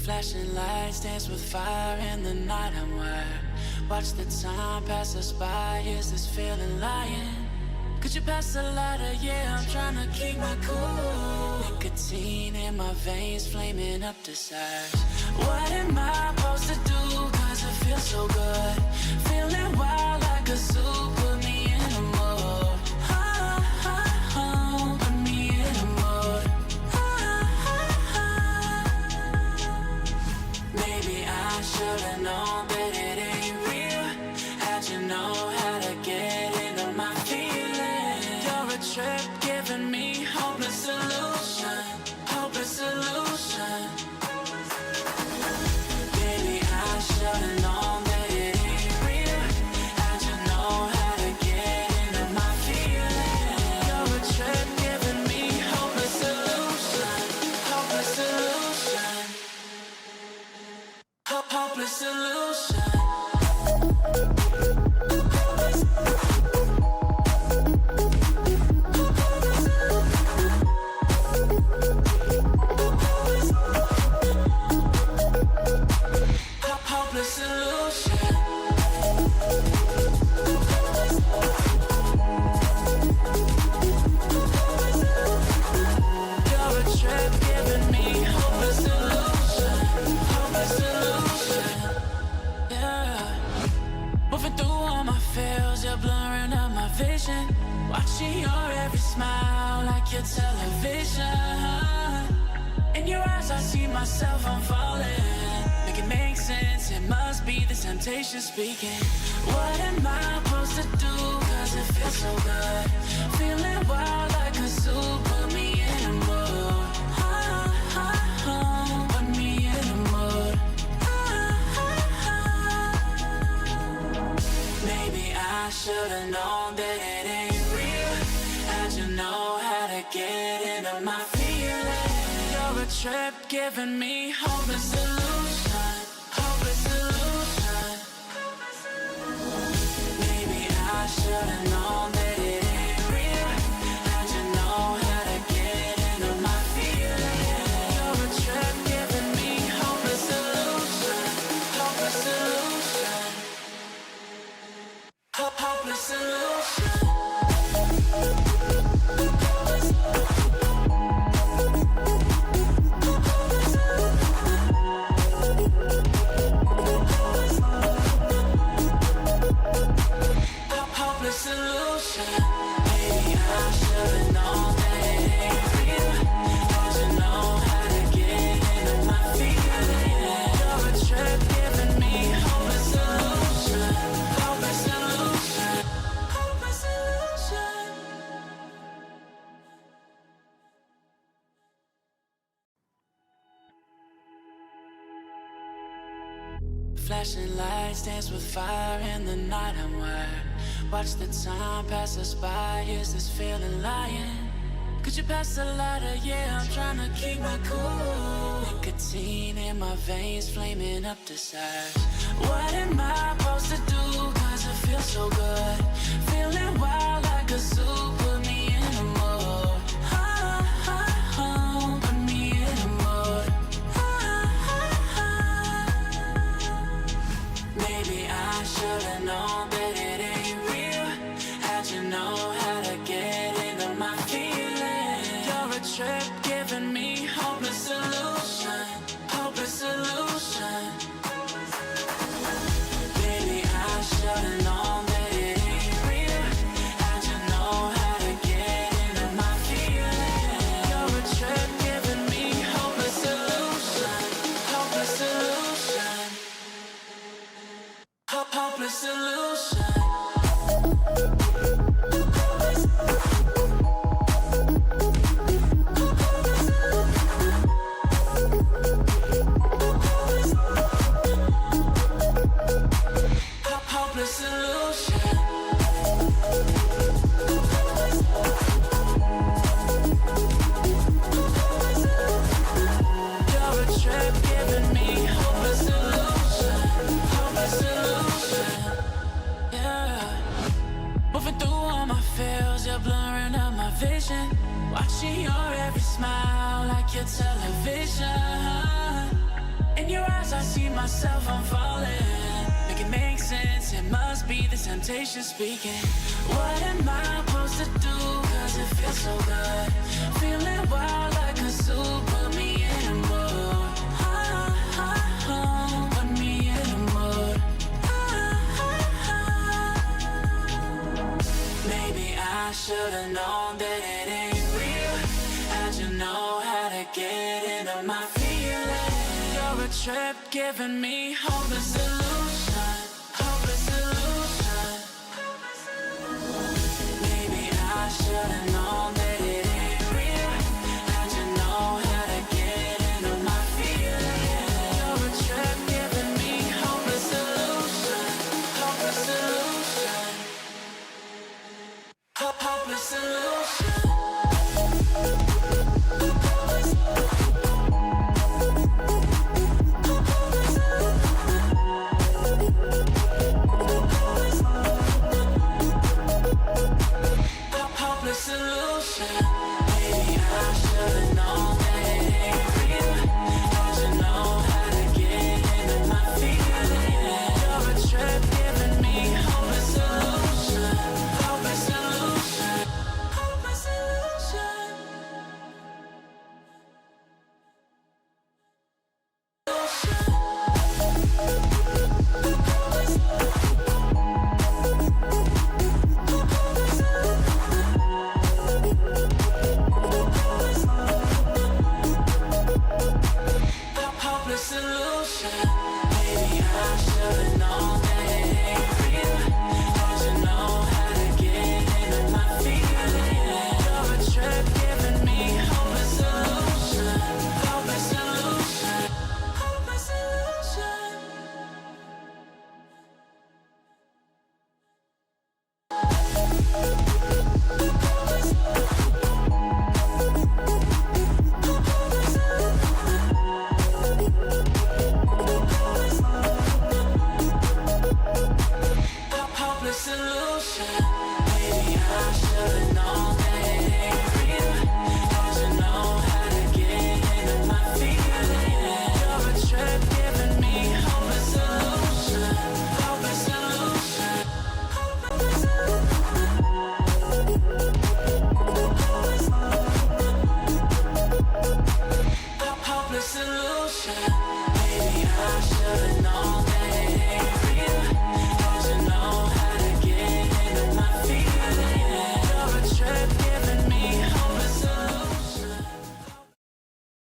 Flashing lights dance with fire in the night. I'm wired. Watch the time pass us by. Is this feeling lying? Could you pass the lighter? Yeah, I'm trying to keep my cool. Nicotine in my veins, flaming up desires. What am I supposed to do? Cause it feels so good. Feeling wild like a zoo. Put me in a mood. Put me in a mood. Maybe I should've known that it ain't real. How'd you know how to get into my feelings? You're a trip giving me hopeless solution. Hopeless solution. Maybe I should've known that it ain't real. How'd you know how to get into my feelings? You're a trip giving me hopeless solution. Hopeless solution. Hopeless solution. Hopeless solution. You're a trip giving me hopeless solution. Hopeless solution. Yeah. Moving through all my feels, you're blurring out my vision. Watching your every smile like your television. In your eyes I see myself, I'm falling. Make it make sense, it must be the temptation speaking. What am I supposed to do? Cause it feels so good. Feeling wild like a zoo. Put me in a mood. Put me in a mood. Maybe I should've known that it ain't real. How'd you know how to get into my feelings? You're a trip giving me hopeless solution. Hopeless solution. Maybe I should've known that it ain't real. How'd you know how to get into my feelings? You're a trip giving me hopeless solution. Hopeless solution. Hopeless solution. Hopeless solution. Maybe I should've known that it ain't real. How'd you know how to get into my feelings? You're a trip giving me hopeless solution. Hopeless solution. Hopeless solution. Flashing lights dance with fire in the night. I'm wired. Watch the time pass us by. Is this feeling lying? Could you pass the lighter? Yeah, I'm trying to keep my cool. Nicotine in my veins, flaming up desires. What am I supposed to do? Cause it feels so good. Feeling wild like a zoo. Put me in a mood. Put me in a mood. Maybe I should've known that it ain't real. How'd you know how to get into my feelings? You're a trip giving me hopeless solution. Hopeless solution. Maybe I should've known that it ain't real. How'd you know how to get into my feelings? You're a trip giving me hopeless solution. Hopeless solution. Hopeless solution. Hopeless solution. You're a trip giving me hopeless solution. Hopeless solution. Yeah. Moving through all my feels, you're blurring out my vision. Watching your every smile like your television. In your eyes I see myself, I'm falling. Make it make sense, it must be the temptation speaking. What am I supposed to do, cause it feels so good. Feeling wild like a zoo, put me in a mood. Put me in a mood. Maybe I should've known that it ain't real. How'd you know how to get into my feelings? You're a trip giving me hope and solution.